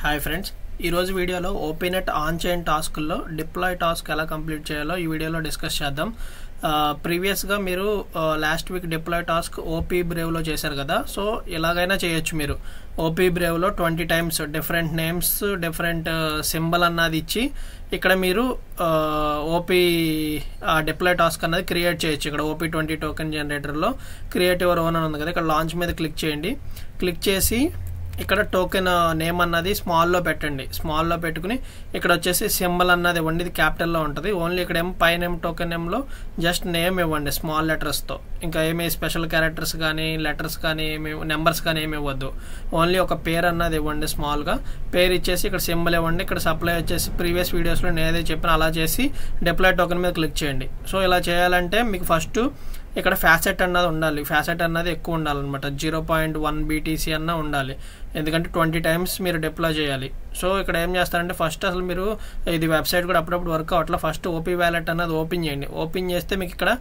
Hi friends, ఈరోజు వీడియోలో OPNet on chain టాస్క్లో డిప్లాయ్ టాస్క్ ఎలా కంప్లీట్ చేయాలో ఈ వీడియోలో డిస్కస్ చేద్దాం. ప్రీవియస్గా మీరు last week deploy task OP బ్రేవ్లో చేశారు కదా. సో ఎలాగైనా చేయొచ్చు. మీరు ఓపీ బ్రేవ్లో 20 times different names different symbol అన్నది ఇచ్చి ఇక్కడ మీరు ఓపీ డిప్లాయ్ టాస్క్ అన్నది క్రియేట్ చేయొచ్చు. ఇక్కడ OP20 టోకెన్ జనరేటర్లో క్రియేట్ యువర్ ఓన్ అని ఉంది కదా, ఇక్కడ లాంచ్ మీద క్లిక్ చేయండి. క్లిక్ చేసి ఇక్కడ టోకెన్ నేమ్ అన్నది స్మాల్లో పెట్టండి. స్మాల్లో పెట్టుకుని ఇక్కడ వచ్చేసి సింబల్ అన్నది ఇవ్వండి. ఇది క్యాపిటల్లో ఉంటుంది. ఓన్లీ ఇక్కడ ఏమో పైన టోకెన్ నేమ్లో జస్ట్ నేమ్ ఇవ్వండి స్మాల్ లెటర్స్తో. ఇంకా ఏమి స్పెషల్ క్యారెక్టర్స్ కానీ లెటర్స్ కానీ ఏమి నెంబర్స్ కానీ ఏమి ఇవ్వద్దు. ఓన్లీ ఒక పేరు అన్నది ఇవ్వండి స్మాల్గా. పేరు ఇచ్చేసి ఇక్కడ సింబల్ ఇవ్వండి. ఇక్కడ సప్లై వచ్చేసి ప్రీవియస్ వీడియోస్లో నేను ఏదైతే చెప్పిన అలా చేసి డిప్లాయ్ టోకెన్ మీద క్లిక్ చేయండి. సో ఇలా చేయాలంటే మీకు ఫస్ట్ ఇక్కడ ఫ్యాసెట్ అన్నది ఉండాలి. ఫ్యాసెట్ అన్నది ఎక్కువ ఉండాలన్నమాట. 0.1 BTC అన్న ఉండాలి. ఎందుకంటే 20 టైమ్స్ మీరు డిప్లాయ్ చేయాలి. సో ఇక్కడ ఏం చేస్తారంటే ఫస్ట్ అసలు మీరు ఇది వెబ్సైట్ కూడా అప్పుడప్పుడు వర్క్ అవట్లా. ఫస్ట్ ఓపీ వ్యాలెట్ అన్నది ఓపెన్ చేయండి. ఓపెన్ చేస్తే మీకు ఇక్కడ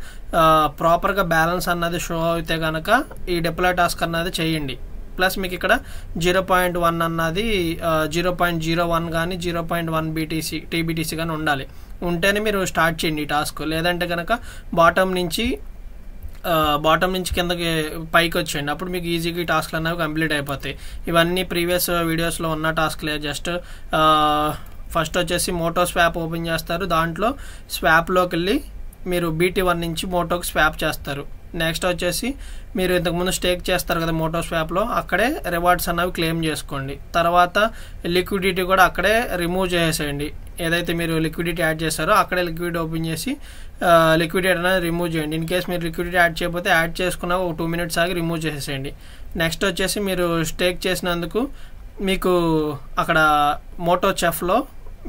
ప్రాపర్గా బ్యాలెన్స్ అన్నది షో అయితే కనుక ఈ డిప్లాయ్ టాస్క్ అన్నది చేయండి. ప్లస్ మీకు ఇక్కడ 0.1 అన్నది 0.01 కానీ 0.1 TBTC కానీ ఉండాలి. ఉంటేనే మీరు స్టార్ట్ చేయండి ఈ టాస్క్. లేదంటే కనుక బాటమ్ నుంచి కిందకి పైకి వచ్చేయండి. అప్పుడు మీకు ఈజీగా ఈ టాస్క్లు అనేవి కంప్లీట్ అయిపోతాయి. ఇవన్నీ ప్రీవియస్ వీడియోస్లో ఉన్న టాస్క్లే. జస్ట్ ఫస్ట్ వచ్చేసి మోటో స్వాప్ ఓపెన్ చేస్తారు. దాంట్లో స్వాప్లోకి వెళ్ళి మీరు BT1 నుంచి మోటోకి స్వాప్ చేస్తారు. నెక్స్ట్ వచ్చేసి మీరు ఇంతకుముందు స్టేక్ చేస్తారు కదా మోటో స్వాప్లో, అక్కడే రివార్డ్స్ అనేవి క్లెయిమ్ చేసుకోండి. తర్వాత లిక్విడిటీ కూడా అక్కడే రిమూవ్ చేసేయండి. ఏదైతే మీరు లిక్విడిటీ యాడ్ చేస్తారో అక్కడే లిక్విడ్ ఓపెన్ చేసి లిక్విడిటీ అనేది రిమూవ్ చేయండి. ఇన్ కేస్ మీరు లిక్విడిటీ యాడ్ చేయకపోతే యాడ్ చేసుకున్న ఒక 2 minutes ఆగి రిమూవ్ చేసేయండి. నెక్స్ట్ వచ్చేసి మీరు స్టేక్ చేసినందుకు మీకు అక్కడ మోటో చెఫ్లో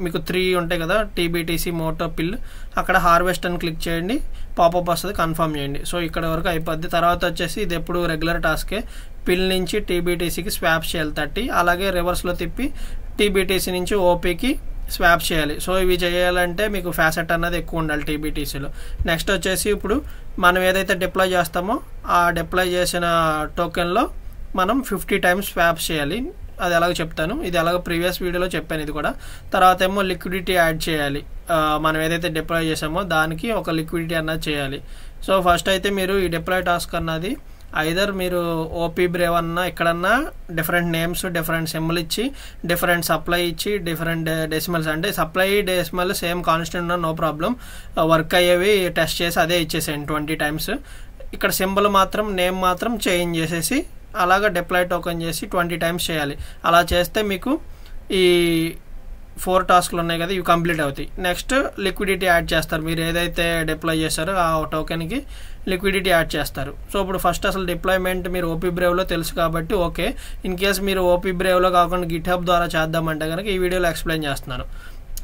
మీకు 3 ఉంటాయి కదా TBTC మోటో పిల్, అక్కడ హార్వెస్ట్ అని క్లిక్ చేయండి. పాపప్ వస్తుంది, కన్ఫర్మ్ చేయండి. సో ఇక్కడ వరకు అయిపోద్ది. తర్వాత వచ్చేసి ఇది ఎప్పుడు రెగ్యులర్ టాస్కే. పిల్ నుంచి TBTCకి స్వాప్ చేయాలి 30. అలాగే రివర్స్లో తిప్పి TBTC నుంచి OPకి స్వాప్ చేయాలి. సో ఇవి చేయాలంటే మీకు ఫ్యాసెట్ అన్నది ఎక్కువ ఉండాలి TBTCలో. నెక్స్ట్ వచ్చేసి ఇప్పుడు మనం ఏదైతే డిప్లాయ్ చేస్తామో ఆ డిప్లాయ్ చేసిన టోకెన్లో మనం 50 టైమ్స్ స్వాప్ చేయాలి. అది ఎలాగో చెప్తాను. ఇది ఎలాగో ప్రీవియస్ వీడియోలో చెప్పాను ఇది కూడా. తర్వాత ఏమో లిక్విడిటీ యాడ్ చేయాలి. మనం ఏదైతే డిప్లాయ్ చేసామో దానికి ఒక లిక్విడిటీ అన్నది చేయాలి. సో ఫస్ట్ అయితే మీరు ఈ డిప్లాయ్ టాస్క్ అన్నది ఐదర్ మీరు ఓపీ బ్రేవ్ అన్నా ఎక్కడన్నా డిఫరెంట్ నేమ్స్ డిఫరెంట్ సింబల్ ఇచ్చి డిఫరెంట్ సప్లై ఇచ్చి డిఫరెంట్ డెసిమల్స్, అంటే సప్లై డెసిమల్ సేమ్ కాన్స్టెంట్ ఉన్నా నో ప్రాబ్లం, వర్క్ అయ్యేవి టెస్ట్ చేసి అదే ఇచ్చేసేయండి 20 టైమ్స్. ఇక్కడ సింబల్ మాత్రం నేమ్ మాత్రం చేంజ్ చేసేసి అలాగా డిప్లాయ్ టోకెన్ చేసి 20 టైమ్స్ చేయాలి. అలా చేస్తే మీకు ఈ 4 టాస్క్లు ఉన్నాయి కదా ఇవి కంప్లీట్ అవుతాయి. నెక్స్ట్ లిక్విడిటీ యాడ్ చేస్తారు. మీరు ఏదైతే డిప్లాయ్ చేస్తారో ఆ టోకెన్కి లిక్విడిటీ యాడ్ చేస్తారు. సో ఇప్పుడు ఫస్ట్ అసలు డిప్లాయ్మెంట్ మీరు ఓపీ బ్రేవ్లో తెలుసు కాబట్టి ఓకే. ఇన్ కేస్ మీరు ఓపీ బ్రేవ్లో కాకుండా గిట్హబ్ ద్వారా చేద్దామంటే కనుక ఈ వీడియోలో ఎక్స్ప్లెయిన్ చేస్తున్నాను.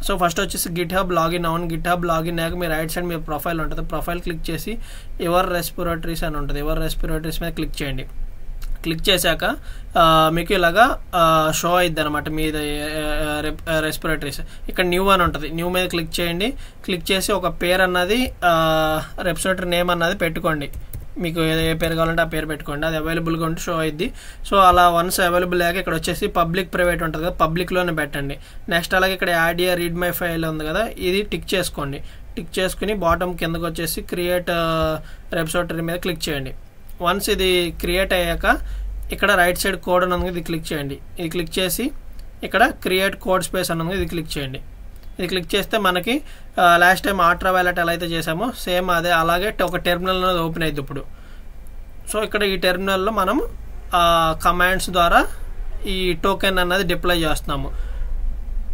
సో ఫస్ట్ వచ్చేసి గిట్హబ్ లాగిన్ అవ్వండి. గిట్హబ్ లాగిన్ అయ్యాక మీ రైట్ సైడ్ మీ ప్రొఫైల్ ఉంటుంది. ప్రొఫైల్ క్లిక్ చేసి యువర్ రెస్పిరేటరీస్ అని ఉంటుంది. యువర్ రెస్పిరేటరీస్ మీద క్లిక్ చేయండి. క్లిక్ చేశాక మీకు ఇలాగా షో అయిద్ది అనమాట మీద రెస్పిరేటరీస్. ఇక్కడ న్యూ అని ఉంటుంది. న్యూ మీద క్లిక్ చేయండి. క్లిక్ చేసి ఒక పేరు అన్నది రెస్పిరేటరీ నేమ్ అన్నది పెట్టుకోండి. మీకు ఏ పేరు కావాలంటే ఆ పేరు పెట్టుకోండి. అది అవైలబుల్గా ఉంటే షో అయింది. సో అలా వన్స్ అవైలబుల్ అయ్యాక ఇక్కడ వచ్చేసి పబ్లిక్ ప్రైవేట్ ఉంటుంది కదా, పబ్లిక్లోనే పెట్టండి. నెక్స్ట్ అలాగే ఇక్కడ add year read my file ఉంది కదా, ఇది టిక్ చేసుకోండి. టిక్ చేసుకుని బాటమ్ కిందకు వచ్చేసి క్రియేట్ రెస్పిరేటరీ మీద క్లిక్ చేయండి. వన్స్ ఇది క్రియేట్ అయ్యాక ఇక్కడ రైట్ సైడ్ కోడ్ అని ఉంది, ఇది క్లిక్ చేయండి. ఇది క్లిక్ చేసి ఇక్కడ క్రియేట్ కోడ్ స్పేస్ అని ఉంది, ఇది క్లిక్ చేయండి. ఇది క్లిక్ చేస్తే మనకి లాస్ట్ టైం ఆల్ట్రా వ్యాలెట్ ఎలా అయితే చేసామో సేమ్ అదే అలాగే ఒక టెర్మినల్ అనేది ఓపెన్ అయింది ఇప్పుడు. సో ఇక్కడ ఈ టెర్మినల్లో మనం కమాండ్స్ ద్వారా ఈ టోకెన్ అన్నది డిప్లాయ్ చేస్తున్నాము.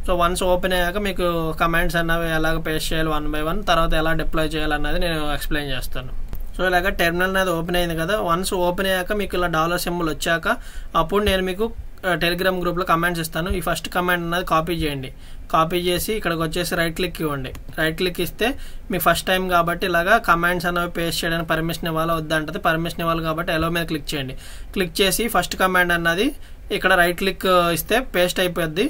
సో వన్స్ ఓపెన్ అయ్యాక మీకు కమాండ్స్ అన్నవి ఎలాగ పేస్ట్ చేయాలి 1 by 1, తర్వాత ఎలా డిప్లాయ్ చేయాలన్నది నేను ఎక్స్ప్లెయిన్ చేస్తాను. సో ఇలాగ టెర్మినల్ అనేది ఓపెన్ అయింది కదా. వన్స్ ఓపెన్ అయ్యాక మీకు ఇలా డాలర్ సింబల్ వచ్చాక అప్పుడు నేను మీకు టెలిగ్రామ్ గ్రూప్లో కమాండ్స్ ఇస్తాను. ఈ ఫస్ట్ కమాండ్ అన్నది కాపీ చేయండి. కాపీ చేసి ఇక్కడికి వచ్చేసి రైట్ క్లిక్ ఇవ్వండి. రైట్ క్లిక్ ఇస్తే మీ ఫస్ట్ టైం కాబట్టి ఇలాగా కమాండ్స్ అనేవి పేస్ట్ చేయడానికి పర్మిషన్ ఇవ్వాలా వద్దంటది. పర్మిషన్ ఇవ్వాలి కాబట్టి ఎలో మీద క్లిక్ చేయండి. క్లిక్ చేసి ఫస్ట్ కమాండ్ అన్నది ఇక్కడ రైట్ క్లిక్ ఇస్తే పేస్ట్ అయిపోద్ది.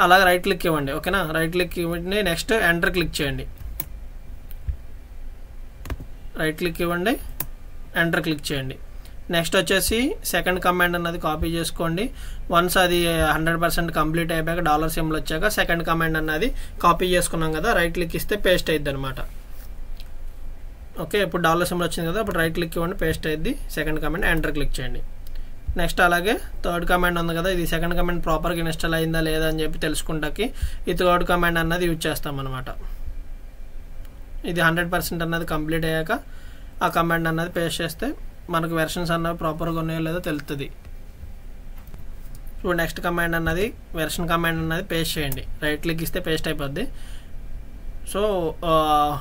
అలాగే రైట్ క్లిక్ ఇవ్వండి. ఓకేనా, రైట్ క్లిక్ ఇవ్వండి. నెక్స్ట్ ఎంటర్ క్లిక్ చేయండి. రైట్ క్లిక్ ఇవ్వండి, ఎంటర్ క్లిక్ చేయండి. నెక్స్ట్ వచ్చేసి సెకండ్ కమాండ్ అన్నది కాపీ చేసుకోండి. వన్స్ అది 100% కంప్లీట్ అయిపోయాక డాలర్ సింబల్ వచ్చాక సెకండ్ కమాండ్ అన్నది కాపీ చేసుకున్నాం కదా, రైట్ క్లిక్ ఇస్తే పేస్ట్ అయ్యిద్ది అనమాట. ఓకే, ఇప్పుడు డాలర్ సింబల్ వచ్చింది కదా, ఇప్పుడు రైట్ క్లిక్ ఇవ్వండి, పేస్ట్ అయ్యిద్ది సెకండ్ కమాండ్, ఎంటర్ క్లిక్ చేయండి. నెక్స్ట్ అలాగే థర్డ్ కమాండ్ ఉంది కదా, ఇది సెకండ్ కమాండ్ ప్రాపర్గా ఇన్స్టాల్ అయిందా లేదా అని చెప్పి తెలుసుకుంటాకి ఈ థర్డ్ కమాండ్ అన్నది యూజ్ చేస్తాం అనమాట. ఇది 100% అన్నది కంప్లీట్ అయ్యాక ఆ కమాండ్ అన్నది పేస్ట్ చేస్తే మనకు వెర్షన్స్ అన్నవి ప్రాపర్గా ఉన్నాయో లేదో తెలుస్తుంది. ఇప్పుడు నెక్స్ట్ కమాండ్ అన్నది వెర్షన్ కమాండ్ అన్నది పేస్ట్ చేయండి, రైట్ క్లిక్ ఇస్తే పేస్ట్ అయిపోద్ది. సో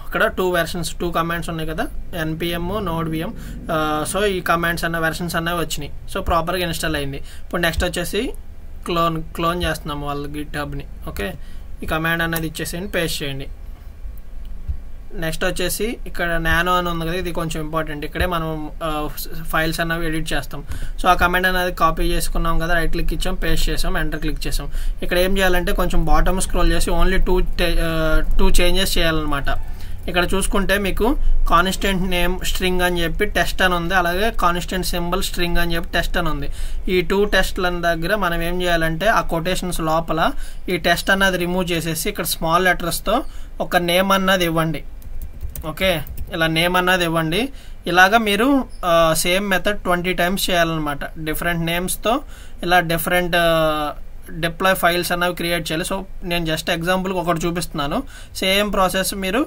ఇక్కడ 2 కమాండ్స్ ఉన్నాయి కదా, npm node vm. సో ఈ కమాండ్స్ అన్న వెర్షన్స్ అన్నవి వచ్చినాయి, సో ప్రాపర్గా ఇన్స్టాల్ అయింది. ఇప్పుడు నెక్స్ట్ వచ్చేసి క్లోన్ చేస్తున్నాము వాళ్ళ గిట్ హబ్ని. ఓకే, ఈ కమాండ్ అన్నది ఇచ్చేసేయండి, పేస్ట్ చేయండి. నెక్స్ట్ వచ్చేసి ఇక్కడ నానో అని ఉంది కదా, ఇది కొంచెం ఇంపార్టెంట్, ఇక్కడే మనం ఫైల్స్ అన్నవి ఎడిట్ చేస్తాం. సో ఆ కమాండ్ అనేది కాపీ చేసుకున్నాం కదా, రైట్ క్లిక్ ఇచ్చాం, పేస్ట్ చేసాం, ఎంటర్ క్లిక్ చేసాం. ఇక్కడ ఏం చేయాలంటే కొంచెం బాటమ్ స్క్రోల్ చేసి ఓన్లీ టూ చేంజెస్ చేయాలన్నమాట. ఇక్కడ చూసుకుంటే మీకు కాన్స్టెంట్ నేమ్ స్ట్రింగ్ అని చెప్పి టెస్ట్ అని ఉంది, అలాగే కాన్స్టెంట్ సింబల్ స్ట్రింగ్ అని చెప్పి టెస్ట్ అని ఉంది. ఈ 2 టెస్ట్ల దగ్గర మనం ఏం చేయాలంటే ఆ కొటేషన్స్ లోపల ఈ టెస్ట్ అన్నది రిమూవ్ చేసేసి ఇక్కడ స్మాల్ లెటర్స్తో ఒక నేమ్ అన్నది ఇవ్వండి. ఓకే, ఇలా నేమ్ అన్నది ఇవ్వండి. ఇలాగా మీరు సేమ్ మెథడ్ 20 టైమ్స్ చేయాలన్నమాట. డిఫరెంట్ నేమ్స్తో ఇలా డిఫరెంట్ డిప్లాయ్ ఫైల్స్ అన్నవి క్రియేట్ చేయాలి. సో నేను జస్ట్ ఎగ్జాంపుల్కి ఒకటి చూపిస్తున్నాను. సేమ్ ప్రాసెస్ మీరు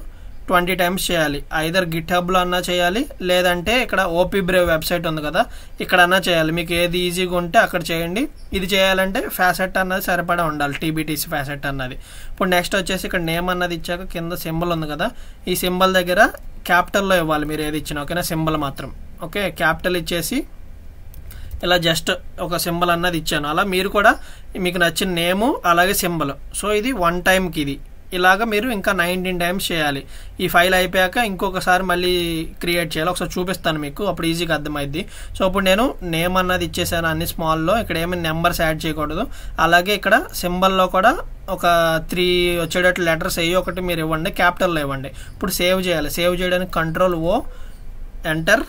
20 టైమ్స్ చేయాలి. ఐదర్ గిట్ హబ్లో అన్నా చేయాలి, లేదంటే ఇక్కడ ఓపీ బ్రేవ్ వెబ్సైట్ ఉంది కదా, ఇక్కడ అన్నా చేయాలి. మీకు ఏది ఈజీగా ఉంటే అక్కడ చేయండి. ఇది చేయాలంటే ఫ్యాసెట్ అన్నది సరిపడా ఉండాలి, టీబీటీసీ ఫ్యాసెట్ అన్నది. ఇప్పుడు నెక్స్ట్ వచ్చేసి ఇక్కడ నేమ్ అన్నది ఇచ్చాక కింద సింబల్ ఉంది కదా, ఈ సింబల్ దగ్గర క్యాపిటల్లో ఇవ్వాలి మీరు ఏది ఇచ్చినా. ఓకేనా, సింబల్ మాత్రం. ఓకే, క్యాపిటల్ ఇచ్చేసి ఇలా జస్ట్ ఒక సింబల్ అన్నది ఇచ్చాను. అలా మీరు కూడా మీకు నచ్చిన నేము అలాగే సింబల్. సో ఇది 1 టైంకి ఇది. ఇలాగ మీరు ఇంకా 19 టైమ్స్ చేయాలి. ఈ ఫైల్ అయిపోయాక ఇంకొకసారి మళ్ళీ క్రియేట్ చేయాలి. ఒకసారి చూపిస్తాను మీకు, అప్పుడు ఈజీగా అర్థమైద్ది. సో ఇప్పుడు నేను నేమ్ అన్నది ఇచ్చేసాను అన్ని స్మాల్లో, ఇక్కడ ఏమైనా నెంబర్స్ యాడ్ చేయకూడదు. అలాగే ఇక్కడ సింబల్లో కూడా ఒక 3 వచ్చేటట్లు లెటర్స్ ఒకటి మీరు ఇవ్వండి, క్యాపిటల్లో ఇవ్వండి. ఇప్పుడు సేవ్ చేయాలి. సేవ్ చేయడానికి Ctrl+O, enter,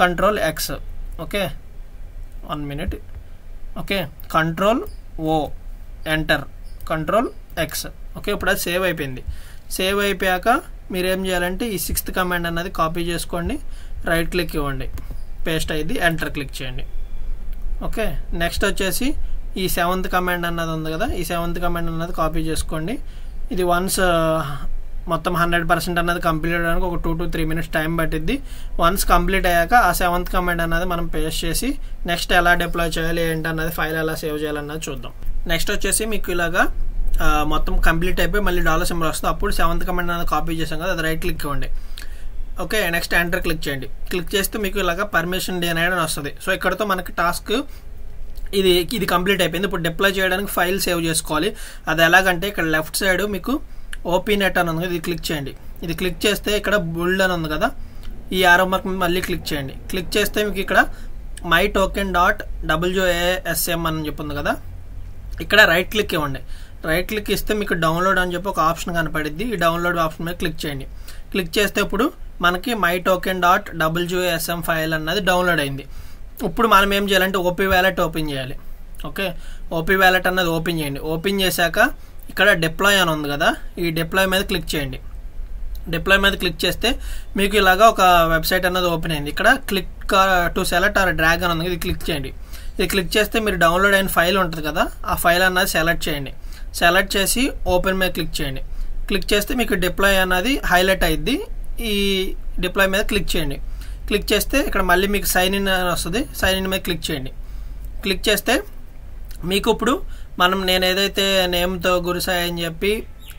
Ctrl+X. Okay, 1 minute. Okay, Ctrl+O, enter, Ctrl+X. Okay, ఇప్పుడు అది సేవ్ అయిపోయింది. సేవ్ అయిపోయాక మీరు ఏం చేయాలంటే ఈ 6th కమాండ్ అన్నది కాపీ చేసుకోండి, రైట్ క్లిక్ ఇవ్వండి, పేస్ట్ అయ్యింది, ఎంటర్ క్లిక్ చేయండి. ఓకే, నెక్స్ట్ వచ్చేసి ఈ 7th కమాండ్ అన్నది ఉంది కదా, ఈ 7th కమాండ్ అన్నది కాపీ చేసుకోండి. ఇది వన్స్ మొత్తం 100% అన్నది కంప్లీట్ అవ్వడానికి ఒక 2 to 3 మినిట్స్ టైం పట్టిద్ది. వన్స్ కంప్లీట్ అయ్యాక ఆ 7th కమాండ్ అన్నది మనం పేస్ట్ చేసి నెక్స్ట్ ఎలా డిప్లాయ్ చేయాలి ఏంటి అన్నది, ఫైల్ ఎలా సేవ్ చేయాలన్నది చూద్దాం. నెక్స్ట్ వచ్చేసి మీకు ఇలాగా మొత్తం కంప్లీట్ అయిపోయి మళ్ళీ డాలర్ సింబల్ వస్తుంది. అప్పుడు 7th కమాండ్ అన్నది కాపీ చేసాం కదా, అది రైట్ క్లిక్ ఇవ్వండి. ఓకే, నెక్స్ట్ ఎంటర్ క్లిక్ చేయండి. క్లిక్ చేస్తే మీకు ఇలాగా పర్మిషన్ డినైడ్ అని వస్తుంది. సో ఇక్కడతో మనకి టాస్క్ ఇది కంప్లీట్ అయిపోయింది. ఇప్పుడు డిప్లాయ్ చేయడానికి ఫైల్ సేవ్ చేసుకోవాలి. అది ఎలాగంటే ఇక్కడ లెఫ్ట్ సైడ్ మీకు ఓపీనెట్ అని ఉంది కదా, ఇది క్లిక్ చేయండి. ఇది క్లిక్ చేస్తే ఇక్కడ బుల్డ్ అని ఉంది కదా, ఈ ఆరో మార్క్ మీద మళ్ళీ క్లిక్ చేయండి. క్లిక్ చేస్తే మీకు ఇక్కడ mytoken.wasm అని చెప్పింది కదా, ఇక్కడ రైట్ క్లిక్ ఇవ్వండి. రైట్ క్లిక్ ఇస్తే మీకు డౌన్లోడ్ అని చెప్పి ఒక ఆప్షన్ కనపడిద్ది. ఈ డౌన్లోడ్ ఆప్షన్ మీద క్లిక్ చేయండి. క్లిక్ చేస్తే ఇప్పుడు మనకి mytoken.wasm ఫైల్ అన్నది డౌన్లోడ్ అయింది. ఇప్పుడు మనం ఏం చేయాలంటే ఓపీ వ్యాలెట్ ఓపెన్ చేయాలి. ఓకే, ఓపీ వ్యాలెట్ అన్నది ఓపెన్ చేయండి. ఓపెన్ చేశాక ఇక్కడ డిప్లాయ్ అని ఉంది కదా, ఈ డిప్లాయ్ మీద క్లిక్ చేయండి. డిప్లాయ్ మీద క్లిక్ చేస్తే మీకు ఇలాగా ఒక వెబ్సైట్ అన్నది ఓపెన్ అయింది. ఇక్కడ click to select or drag అని ఉంది, ఇది క్లిక్ చేయండి. ఇది క్లిక్ చేస్తే మీరు డౌన్లోడ్ అయిన ఫైల్ ఉంటుంది కదా, ఆ ఫైల్ అన్నది సెలెక్ట్ చేయండి. సెలెక్ట్ చేసి ఓపెన్ మీద క్లిక్ చేయండి. క్లిక్ చేస్తే మీకు డిప్లాయ్ అన్నది హైలైట్ అయ్యిద్ది. ఈ డిప్లాయ్ మీద క్లిక్ చేయండి. క్లిక్ చేస్తే ఇక్కడ మళ్ళీ మీకు సైన్ ఇన్ అని వస్తుంది. సైన్ ఇన్ మీద క్లిక్ చేయండి. క్లిక్ చేస్తే మీకు ఇప్పుడు నేను ఏదైతే నేమ్తో గురుసాయి అని చెప్పి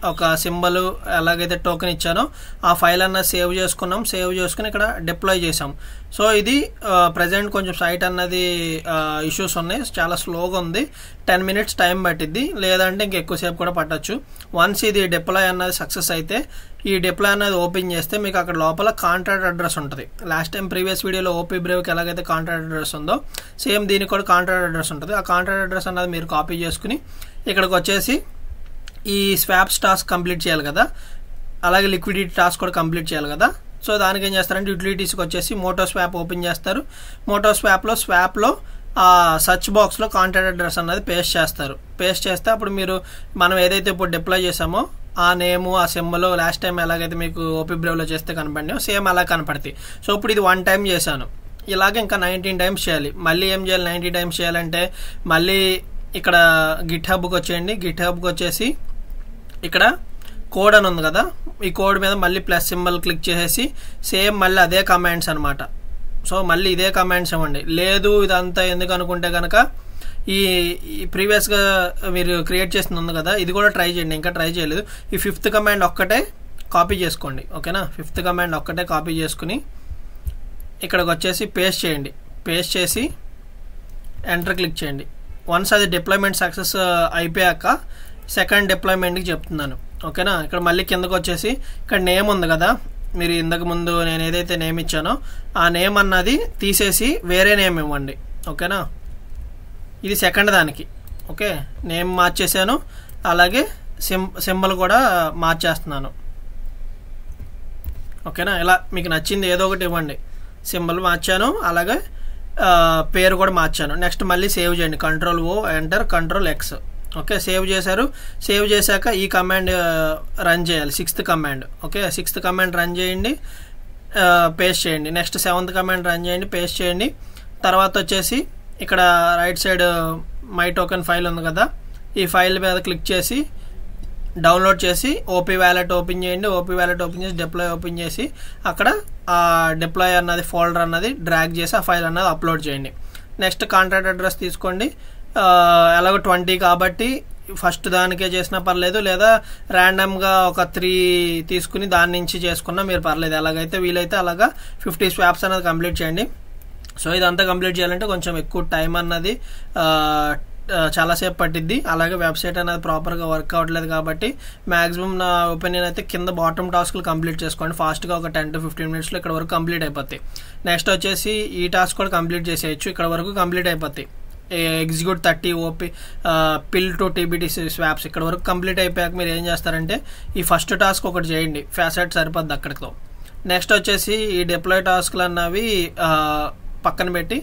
ఒక సింబల్ ఎలాగైతే టోకెన్ ఇచ్చానో ఆ ఫైల్ అన్నది సేవ్ చేసుకున్నాం. సేవ్ చేసుకుని ఇక్కడ డిప్లాయ్ చేసాం. సో ఇది ప్రజెంట్ కొంచెం సైట్ అన్నది ఇష్యూస్ ఉన్నాయి, చాలా స్లోగా ఉంది. 10 మినిట్స్ టైం పట్టిద్ది, లేదంటే ఇంకెక్కువసేపు కూడా పట్టచ్చు. వన్స్ ఇది డిప్లాయ్ అన్నది సక్సెస్ అయితే ఈ డిప్లాయ్ అన్నది ఓపెన్ చేస్తే మీకు అక్కడ లోపల కాంట్రాక్ట్ అడ్రస్ ఉంటుంది. లాస్ట్ టైం ప్రీవియస్ వీడియోలో ఓపీ బ్రేవ్కి ఎలాగైతే కాంట్రాక్ట్ అడ్రస్ ఉందో సేమ్ దీనికి కూడా కాంట్రాక్ట్ అడ్రస్ ఉంటుంది. ఆ కాంట్రాక్ట్ అడ్రస్ అన్నది మీరు కాపీ చేసుకుని ఇక్కడికి వచ్చేసి ఈ స్వాప్స్ టాస్క్ కంప్లీట్ చేయాలి కదా, అలాగే లిక్విడిటీ టాస్క్ కూడా కంప్లీట్ చేయాలి కదా. సో దానికి ఏం చేస్తారంటే యూటిలిటీస్కి వచ్చేసి మోటో స్వాప్ ఓపెన్ చేస్తారు. మోటో స్వాప్లో ఆ సర్చ్ బాక్స్లో కాంటాక్ట్ అడ్రస్ అన్నది పేస్ట్ చేస్తారు. పేస్ట్ చేస్తే అప్పుడు మీరు మనం ఏదైతే ఇప్పుడు డిప్లాయ్ చేసామో ఆ నేము ఆ సింబల్ లాస్ట్ టైం ఎలాగైతే మీకు ఓపీ బ్రేవ్లో చేస్తే కనపడినాయో సేమ్ అలా కనపడతాయి. సో ఇప్పుడు ఇది 1 టైం చేశాను, ఇలాగే ఇంకా 19 టైమ్స్ చేయాలి. మళ్ళీ ఏం చేయాలి, 90 టైమ్స్ చేయాలంటే మళ్ళీ ఇక్కడ గిట్ హబ్కి వచ్చేయండి. గిట్ హబ్కి వచ్చేసి ఇక్కడ కోడ్ అని ఉంది కదా, ఈ కోడ్ మీద మళ్ళీ ప్లస్ సింబల్ క్లిక్ చేసేసి సేమ్ మళ్ళీ అదే కమాండ్స్ అనమాట. సో మళ్ళీ ఇదే కమాండ్స్ ఇవ్వండి. లేదు ఇదంతా ఎందుకు అనుకుంటే కనుక ఈ ప్రీవియస్గా మీరు క్రియేట్ చేసింది ఉంది కదా, ఇది కూడా ట్రై చేయండి. ఇంకా ట్రై చేయలేదు. ఈ 5th కమాండ్ ఒక్కటే కాపీ చేసుకోండి. ఓకేనా, 5th కమాండ్ ఒక్కటే కాపీ చేసుకుని ఇక్కడికి వచ్చేసి పేస్ట్ చేయండి. పేస్ట్ చేసి ఎంటర్ క్లిక్ చేయండి. వన్స్ అది డిప్లాయ్మెంట్ సక్సెస్ అయిపోయాక సెకండ్ డిప్లాయ్మెంట్కి చెప్తున్నాను. ఓకేనా, ఇక్కడ మళ్ళీ కిందకు వచ్చేసి ఇక్కడ నేమ్ ఉంది కదా, మీరు ఇంతకు ముందు నేను ఏదైతే నేమ్ ఇచ్చానో ఆ నేమ్ అన్నది తీసేసి వేరే నేమ్ ఇవ్వండి. ఓకేనా, ఇది సెకండ్ దానికి. ఓకే, నేమ్ మార్చేసాను, అలాగే సింబల్ కూడా మార్చేస్తున్నాను. ఓకేనా, ఇలా మీకు నచ్చింది ఏదో ఒకటి ఇవ్వండి. సింబల్ మార్చాను, అలాగే పేరు కూడా మార్చాను. నెక్స్ట్ మళ్ళీ సేవ్ చేయండి. Ctrl+O enter Ctrl+X. Okay, save చేశారు. సేవ్ చేశాక ఈ కమాండ్ రన్ చేయాలి, 6th command. Okay, 6th command run చేయండి, పేస్ట్ చేయండి. నెక్స్ట్ 7th కమాండ్ రన్ చేయండి, పేస్ట్ చేయండి. తర్వాత వచ్చేసి ఇక్కడ right side my token file ఉంది కదా, ఈ ఫైల్ మీద క్లిక్ చేసి డౌన్లోడ్ చేసి ఓపీ వ్యాలెట్ ఓపెన్ చేయండి. ఓపీ వ్యాలెట్ ఓపెన్ చేసి డిప్లాయ్ ఓపెన్ చేసి అక్కడ ఆ డిప్లాయ్ అన్నది ఫోల్డర్ అన్నది డ్రాగ్ చేసి ఆ ఫైల్ అన్నది అప్లోడ్ చేయండి. నెక్స్ట్ కాంటాక్ట్ అడ్రస్ తీసుకోండి. ఎలాగో 20 కాబట్టి ఫస్ట్ దానికే చేసినా పర్లేదు, లేదా ర్యాండమ్గా ఒక 3 తీసుకుని దాని నుంచి చేసుకున్నా మీరు పర్లేదు. ఎలాగైతే వీలైతే అలాగా 50 స్వాప్స్ అనేది కంప్లీట్ చేయండి. సో ఇదంతా కంప్లీట్ చేయాలంటే కొంచెం ఎక్కువ టైం అన్నది చాలాసేపు పట్టిద్ది. అలాగే వెబ్సైట్ అనేది ప్రాపర్గా వర్క్ అవ్వట్లేదు కాబట్టి మ్యాక్సిమం నా ఒపీనియన్ అయితే కింద బాటమ్ టాస్క్లు కంప్లీట్ చేసుకోండి. ఫాస్ట్గా ఒక 10 to 15 మినిట్స్లో ఇక్కడ వరకు కంప్లీట్ అయిపోతాయి. నెక్స్ట్ వచ్చేసి ఈ టాస్క్ కూడా కంప్లీట్ చేసేయచ్చు, ఇక్కడ వరకు కంప్లీట్ అయిపోతాయి. ఎగ్జిక్యూట్ 30 ఓపీ పిల్ టు TBT స్వాప్స్ ఇక్కడ వరకు కంప్లీట్ అయిపోయాక మీరు ఏం చేస్తారంటే ఈ ఫస్ట్ టాస్క్ ఒకటి చేయండి, ఫ్యాసెట్ సరిపోద్ది అక్కడితో. నెక్స్ట్ వచ్చేసి ఈ డిప్లాయ్ టాస్క్లు అన్నవి పక్కన పెట్టి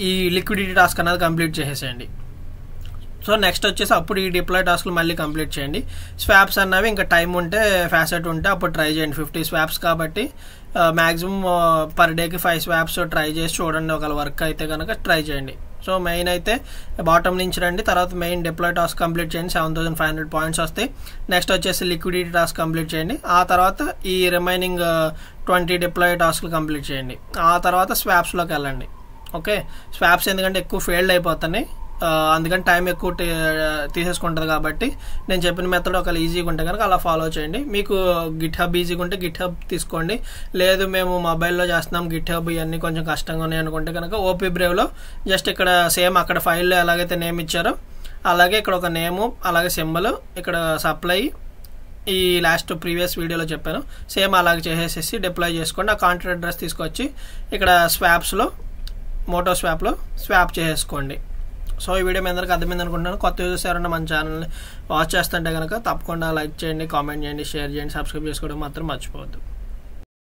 ఈ లిక్విడిటీ టాస్క్ అనేది కంప్లీట్ చేసేసేయండి. సో నెక్స్ట్ వచ్చేసి అప్పుడు ఈ డిప్లాయ్ టాస్క్లు మళ్ళీ కంప్లీట్ చేయండి. స్వాప్స్ అన్నవి ఇంకా టైం ఉంటే ఫ్యాసెట్ ఉంటే అప్పుడు ట్రై చేయండి. 50 స్వాప్స్ కాబట్టి మ్యాక్సిమం పర్ డేకి 5 స్వాప్స్ ట్రై చేసి చూడండి. ఒకవేళ వర్క్ అయితే కనుక ట్రై చేయండి. సో మెయిన్ అయితే బాటమ్ నుంచి రండి, తర్వాత మెయిన్ డిప్లాయ్ టాస్క్ కంప్లీట్ చేయండి, 7500 పాయింట్స్ వస్తాయి. నెక్స్ట్ వచ్చేసి లిక్విడిటీ టాస్క్ కంప్లీట్ చేయండి. ఆ తర్వాత ఈ రిమైనింగ్ 20 డిప్లాయ్ టాస్క్లు కంప్లీట్ చేయండి. ఆ తర్వాత స్వాప్స్లోకి వెళ్ళండి. ఓకే, స్వాప్స్ ఎందుకంటే ఎక్కువ ఫెయిల్డ్ అయిపోతున్నాయి, అందుకని టైం ఎక్కువ తీసేసుకుంటుంది కాబట్టి నేను చెప్పిన మెథడ్ ఒకవేళ ఈజీగా ఉంటే కనుక అలా ఫాలో చేయండి. మీకు గిట్ హబ్ ఈజీగా ఉంటే గిట్ హబ్ తీసుకోండి. లేదు మేము మొబైల్లో చేస్తున్నాం గిట్ హబ్ ఇవన్నీ కొంచెం కష్టంగా ఉన్నాయి అనుకుంటే కనుక ఓపీ బ్రేవ్లో జస్ట్ ఇక్కడ సేమ్ అక్కడ ఫైల్లో ఎలాగైతే నేమ్ ఇచ్చారో అలాగే ఇక్కడ ఒక నేము అలాగే సింబల్ ఇక్కడ సప్లై ఈ లాస్ట్ ప్రీవియస్ వీడియోలో చెప్పాను సేమ్ అలాగే చేసేసి డిప్లాయ్ చేసుకోండి. ఆ కాంటాక్ట్ అడ్రస్ తీసుకొచ్చి ఇక్కడ స్వాప్స్లో మోటో స్వాప్లో స్వాప్ చేసేసుకోండి. సో ఈ వీడియో మీ అందరికీ అర్థమైంది అనుకుంటున్నాను. కొత్త యూజర్స్ ఎవరైనా మన ఛానల్ని వాచ్ చేస్తుంటే కనుక తప్పకుండా లైక్ చేయండి, కామెంట్ చేయండి, షేర్ చేయండి, సబ్స్క్రైబ్ చేసుకోవడం మాత్రం మర్చిపోవద్దు.